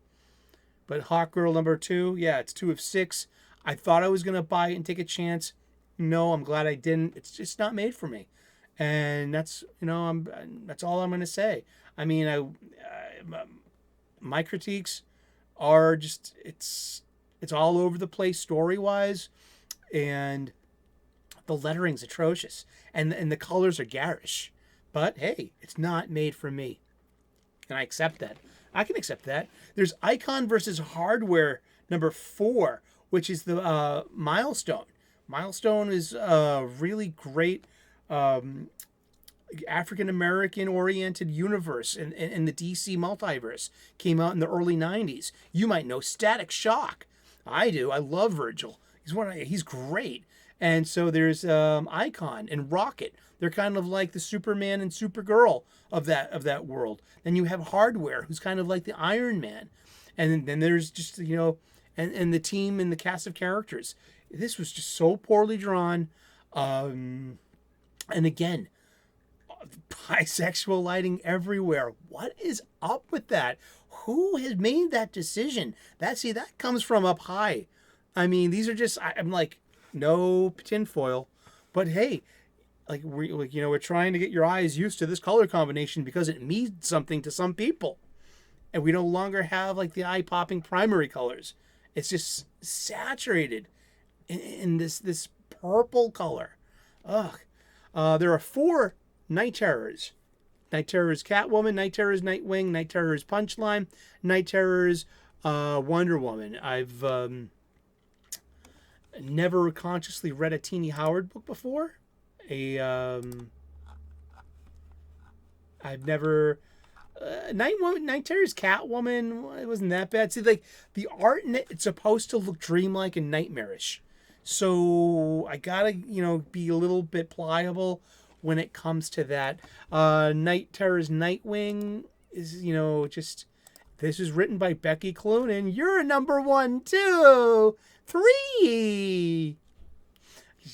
But Hawk Girl number 2, yeah, it's 2 of 6. I thought I was going to buy it and take a chance. No, I'm glad I didn't. It's just not made for me. And that's, that's all I'm going to say. I mean, my critiques are just, it's all over the place story-wise, and the lettering's atrocious, and the colors are garish. But hey, it's not made for me, and I accept that. I can accept that. There's Icon versus Hardware number 4, which is the Milestone. Milestone is a really great African-American oriented universe in the DC multiverse. Came out in the early 90s. You might know Static Shock. I do. I love Virgil. He's great. And so there's Icon and Rocket. They're kind of like the Superman and Supergirl of that world. Then you have Hardware, who's kind of like the Iron Man. And then there's just, and the team and the cast of characters. This was just so poorly drawn. And again, bisexual lighting everywhere. What is up with that? Who has made that decision? That comes from up high. I mean, these are just, I'm like, no tinfoil. But hey, we're trying to get your eyes used to this color combination because it means something to some people. And we no longer have like the eye-popping primary colors. It's just saturated in this purple color. Ugh. There are 4 Night Terrors. Night Terrors Catwoman, Night Terrors Nightwing, Night Terrors Punchline, Night Terrors Wonder Woman. I've never consciously read a Teenie Howard book before. I've never Night Terrors Catwoman. It wasn't that bad. See, like the art in it, it's supposed to look dreamlike and nightmarish. So I gotta be a little bit pliable when it comes to that. Night Terrors Nightwing is just, this is written by Becky Cloonan. You're a number 1, 2, 3.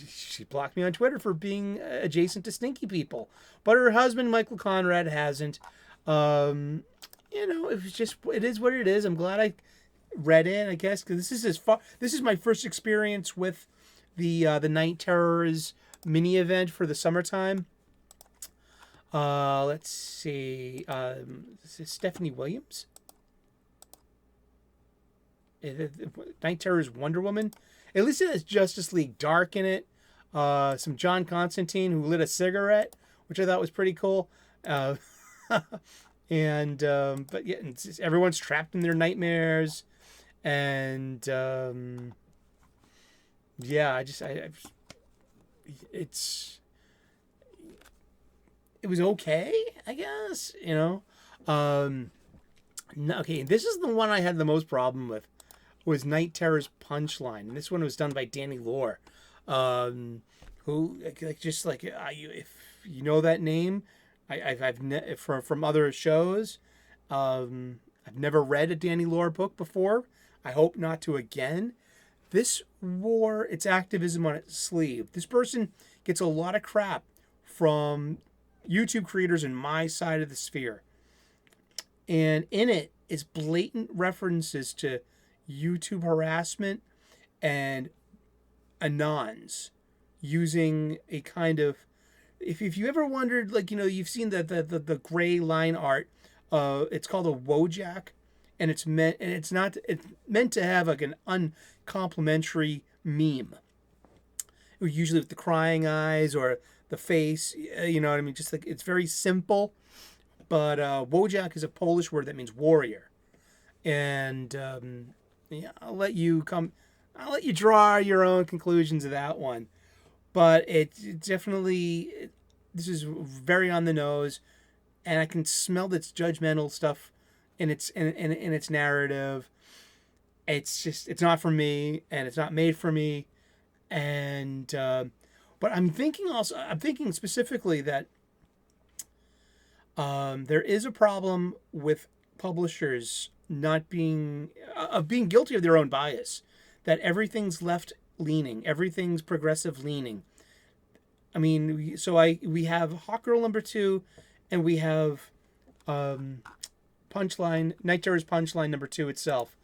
She blocked me on Twitter for being adjacent to stinky people, but her husband Michael Conrad hasn't. It is what it is. I'm glad I read it, I guess, because this is my first experience with the Night Terrors mini event for the summertime. Let's see. This is Stephanie Williams. Night Terrors Wonder Woman. At least it has Justice League Dark in it. Some John Constantine who lit a cigarette, which I thought was pretty cool. But yeah, everyone's trapped in their nightmares, and yeah, it was okay, I guess. Okay, this is the one I had the most problem with. Was Night Terror's Punchline, and this one was done by Danny Lore, who if you know that name, from other shows. I've never read a Danny Lore book before. I hope not to again. This wore its activism on its sleeve. This person gets a lot of crap from YouTube creators in my side of the sphere, and in it is blatant references to YouTube harassment and anons using a kind of, if you ever wondered, you've seen the gray line art, it's called a Wojak, and it's meant to have like an uncomplimentary meme, usually with the crying eyes or the face, you know what I mean, just like, it's very simple. But Wojak is a Polish word that means warrior, and yeah, I'll let you draw your own conclusions of that one. But it definitely, this is very on the nose, and I can smell its judgmental stuff in its narrative. It's not for me, and it's not made for me. And but I'm thinking specifically that there is a problem with publishers not being guilty of their own bias, that everything's left leaning, everything's progressive leaning. I mean, we have Hawk Girl number 2, and we have Punchline, Night Terror's Punchline number 2 itself.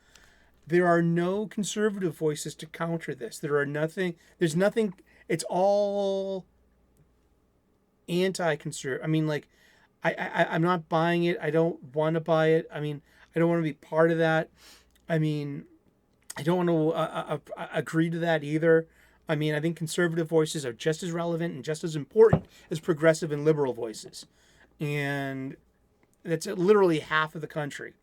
There are no conservative voices to counter this. There's nothing. It's all anti-conservative. I mean, like, I'm not buying it. I don't want to buy it. I mean, I don't want to be part of that. I mean, I don't want to agree to that either. I mean, I think conservative voices are just as relevant and just as important as progressive and liberal voices. And that's literally half of the country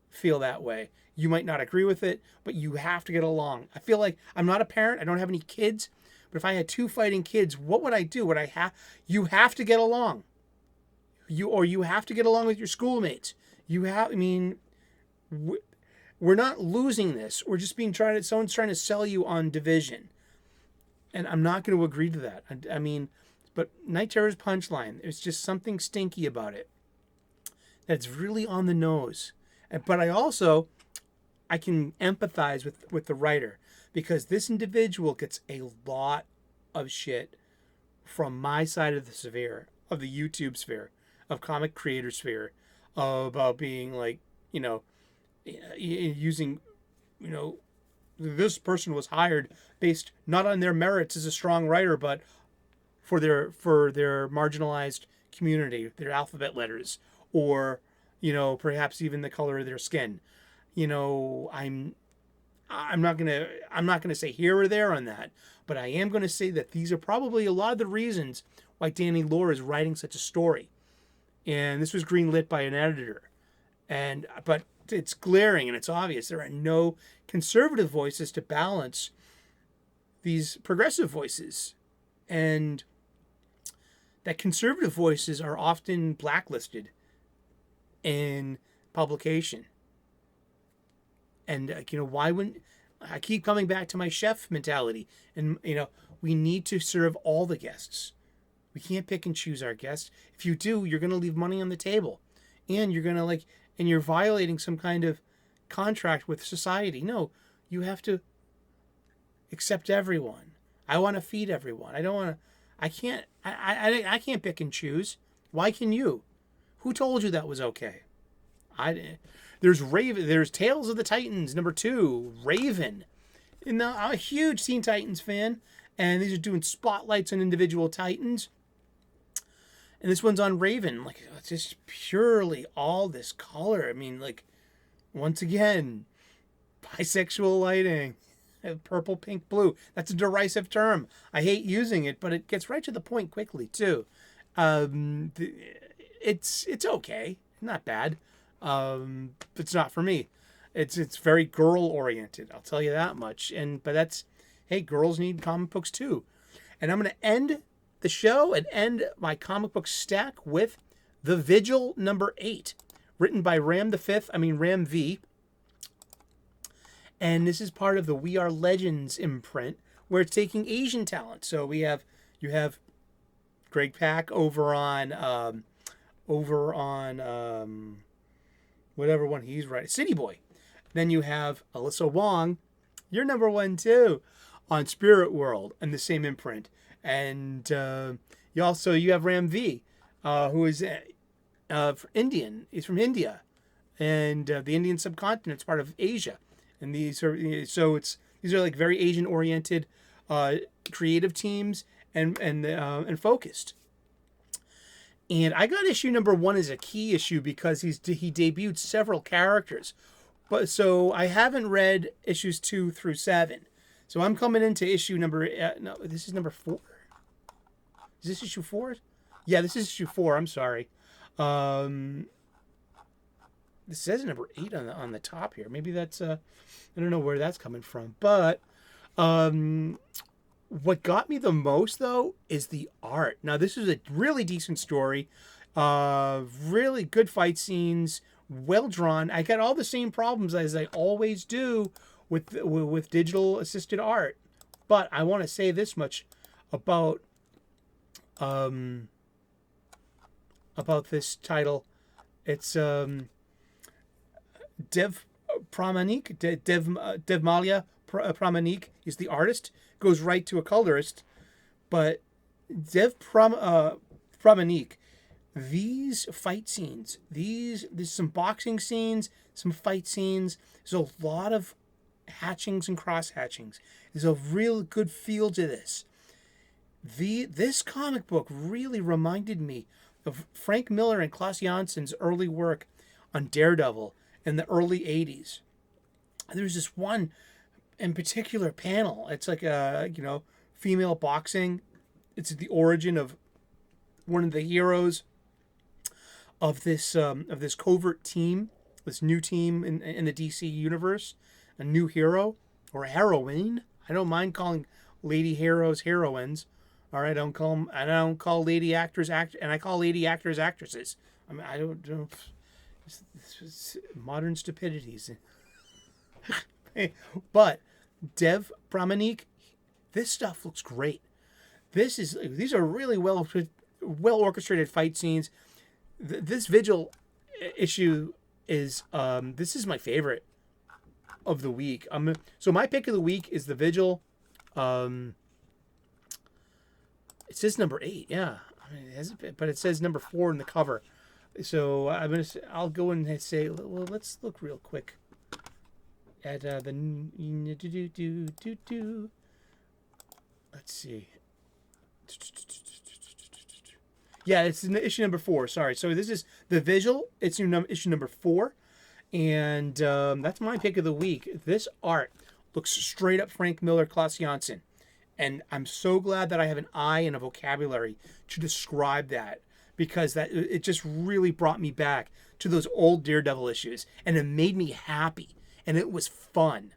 feel that way. You might not agree with it, but you have to get along. I feel like, I'm not a parent. I don't have any kids. But if I had 2 fighting kids, what would I do? You have to get along. You have to get along with your schoolmates. we're not losing this. We're just someone's trying to sell you on division. And I'm not going to agree to that. I mean, but Night Terror's punchline, there's just something stinky about it. That's really on the nose. But I can empathize with the writer, because this individual gets a lot of shit from my side of the sphere, of the YouTube sphere, of comic creator sphere, about being like, using, this person was hired based not on their merits as a strong writer, but for their marginalized community, their alphabet letters, or perhaps even the color of their skin. I'm not gonna say here or there on that, but I am gonna say that these are probably a lot of the reasons why Danny Lore is writing such a story. And this was greenlit by an editor, but it's glaring and it's obvious there are no conservative voices to balance these progressive voices, and that conservative voices are often blacklisted in publication. And why wouldn't I keep coming back to my chef mentality? And we need to serve all the guests. We can't pick and choose our guests. If you do, you're going to leave money on the table, and you're going to and you're violating some kind of contract with society. No, you have to accept everyone. I want to feed everyone. I don't want to. I can't. I can't pick and choose. Why can you? Who told you that was okay? There's Raven. There's Tales of the Titans #2, Raven. And I'm a huge Teen Titans fan, and these are doing spotlights on individual Titans. And this one's on Raven. It's just purely all this color. I mean, once again, bisexual lighting, purple, pink, blue. That's a derisive term. I hate using it, but it gets right to the point quickly too. It's okay, not bad. It's not for me. It's very girl oriented. I'll tell you that much. But hey, girls need comic books too. And I'm going to end the show and end my comic book stack with The Vigil #8, written by Ram V. And this is part of the We Are Legends imprint, where it's taking Asian talent. So you have Greg Pak over on whatever one he's writing, City Boy. Then you have Alyssa Wong, your #1 too, on Spirit World, and the same imprint. And you have Ram V, who is Indian. He's from India, and the Indian subcontinent is part of Asia. And these are like very Asian oriented creative teams and focused. And I got issue #1 as a key issue because he debuted several characters, but so I haven't read issues 2 through 7. So I'm coming into issue this is number 4. Is this issue 4? Yeah, this is issue 4. I'm sorry. This says #8 on the top here. Maybe that's I don't know where that's coming from. But what got me the most though is the art. Now this is a really decent story. Really good fight scenes, well drawn. I got all the same problems as I always do with digital assisted art. But I want to say this much about this title. It's Dev Malia Pramanik is the artist. Goes right to a colorist, but Pramanik, these fight scenes, there's some boxing scenes, some fight scenes. There's a lot of hatchings and cross hatchings. There's a real good feel to this. This comic book really reminded me of Frank Miller and Klaus Janssen's early work on Daredevil in the early 80s. There's this one in particular panel. It's like female boxing. It's the origin of one of the heroes of this covert team, this new team in the DC universe, a new hero or a heroine. I don't mind calling lady heroes heroines. All right, I don't call lady actors and I call lady actors actresses. I mean, I don't. It's modern stupidities. But Dev Brahmanik, this stuff looks great. These are really well orchestrated fight scenes. This Vigil issue is this is my favorite of the week. So my pick of the week is the Vigil. It says number 8, yeah. I mean, but it says number 4 in the cover. So I'll go and say, well, let's look real quick at the let's see. Yeah, it's in issue number 4. Sorry. So this is the Vigil. It's issue number 4. And that's my pick of the week. This art looks straight up Frank Miller, Klaus Janson. And I'm so glad that I have an eye and a vocabulary to describe that, because it just really brought me back to those old Daredevil issues. And it made me happy. And it was fun.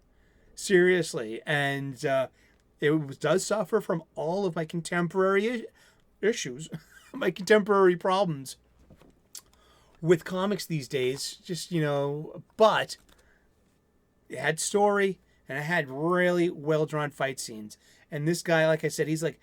Seriously. And it does suffer from all of my contemporary issues, my contemporary problems with comics these days. Just, but it had story and it had really well-drawn fight scenes. And this guy, like I said, it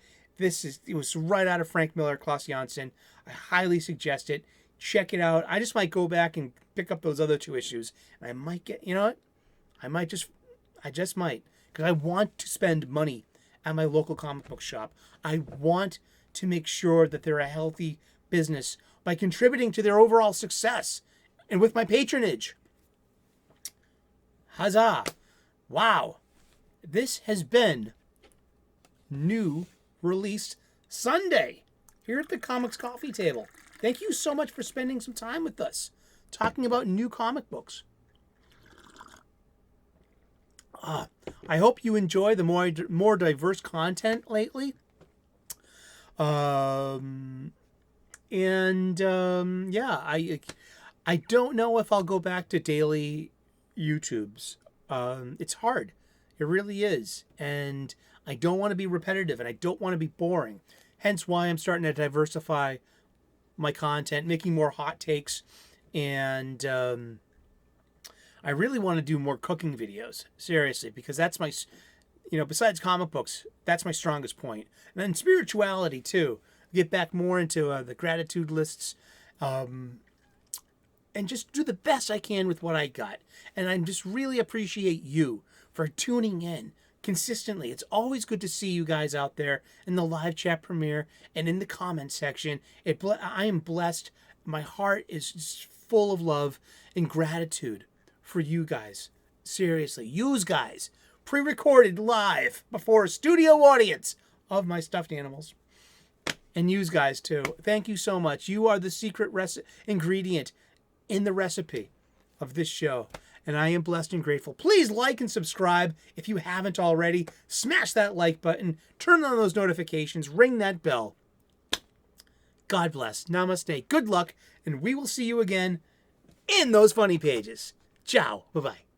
was right out of Frank Miller, Klaus Janson. I highly suggest it. Check it out. I just might go back and pick up those other 2 issues. And I might get, I just might. Because I want to spend money at my local comic book shop. I want to make sure that they're a healthy business by contributing to their overall success and with my patronage. Huzzah! Wow. This has been New Release Sunday here at the Comics Coffee Table. Thank you so much for spending some time with us talking about new comic books. I hope you enjoy the more diverse content lately. Yeah, I don't know if I'll go back to daily YouTubes. It's hard. It really is. And I don't want to be repetitive and I don't want to be boring. Hence why I'm starting to diversify my content, making more hot takes. And I really want to do more cooking videos. Seriously, because that's my, besides comic books, that's my strongest point. And then spirituality too. Get back more into the gratitude lists. And just do the best I can with what I got. And I just really appreciate you for tuning in consistently. It's always good to see you guys out there in the live chat premiere and in the comment section. I am blessed. My heart is just full of love and gratitude for you guys. Seriously, you guys, pre-recorded live before a studio audience of my stuffed animals. And you guys too. Thank you so much. You are the secret ingredient in the recipe of this show. And I am blessed and grateful. Please like and subscribe if you haven't already. Smash that like button. Turn on those notifications. Ring that bell. God bless. Namaste. Good luck. And we will see you again in those funny pages. Ciao. Bye-bye.